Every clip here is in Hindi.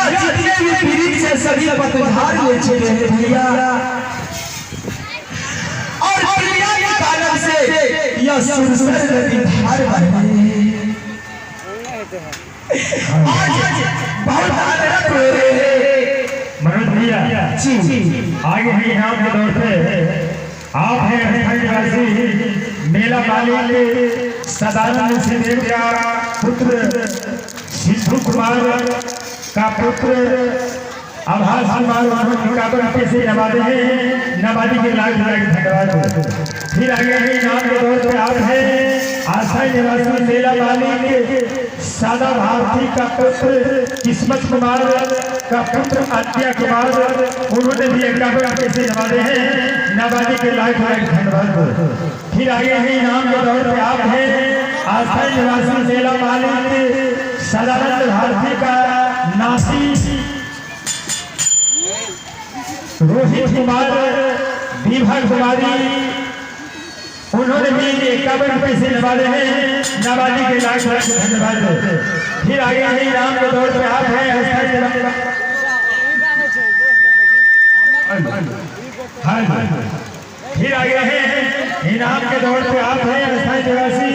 यह जितने भी वृक्ष है सभी पतझड़ ले चले हैं भैया। और प्रिया के कारण से यह सुरसर नदी धार बहे। आज बहुत आदर हो रहे हैं मनोज भैया जी। आगे है इनाम के दौर पे आप हैं निवासी मेला मालिक सदानंद सिंह का पुत्र सिद्धू कुमार का पुत्र आभास कुमार काबर से नवाजे हैं। नवाजी के लाख लाख धन्यवाद। फिर आगे है इनाम के दौर पे आप हैं आशा निवासी मेला मालिक सादा भारती का पुत्र किस्मत कुमार का पुत्र आद्या कुमार। उन्होंने भी काबर से नवाजे हैं। नवाजी के लाख लाख धन्यवाद। फिर आगे है इनाम के दौर पे आप हैं आशा निवासी मेला मालिक सदानंद भारती का नासी रोहित कुमार विभा कुमारी। उन्होंने भी 51 रुपये से नवाजे हैं। नवाजी के लाख लाख धन्यवाद। फिर आगे है इनाम के दौर पे आप हैं फिर आगे है इनाम के दौर पे आप हैं अस्थायी निवासी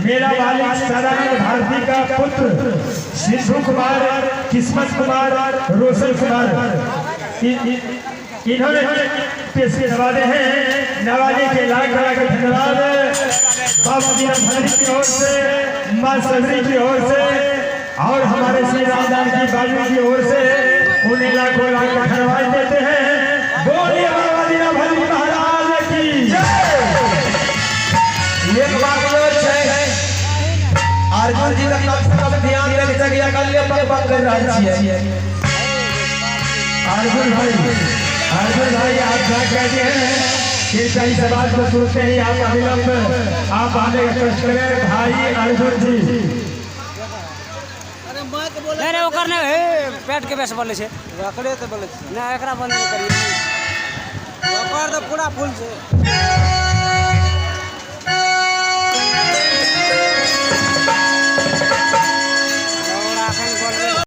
मेला मालिक सदानंद भारती का पुत्र सिद्धू कुमार किस्मत कुमार रोशन कुमार। इन्होंने पैसे नवाजे हैं। नवाजे के लाख लाख धन्यवाद। बाबा जी की ओर से माँ सदरी की ओर से और हमारे श्री रामदास जी बाजू की ओर से उन्हें लाखों लाख धन्यवाद देते हैं। बोलिए बाबा जी महाराज की जय। एक बात और है अर्जुन जी का कब ध्यान देने जगह कर ले पक कर रहा है अर्जुन भाई आप क्या कहते हैं कि कई सवाल को सुनते ही आप अविलंब आप आने का कष्ट करें भाई अर्जुन जी। नहीं वो करने पेट के बेस बोले छे रखड़े तो बोले ना एकरा बंद करिए ओकर तो पूरा फूल छे।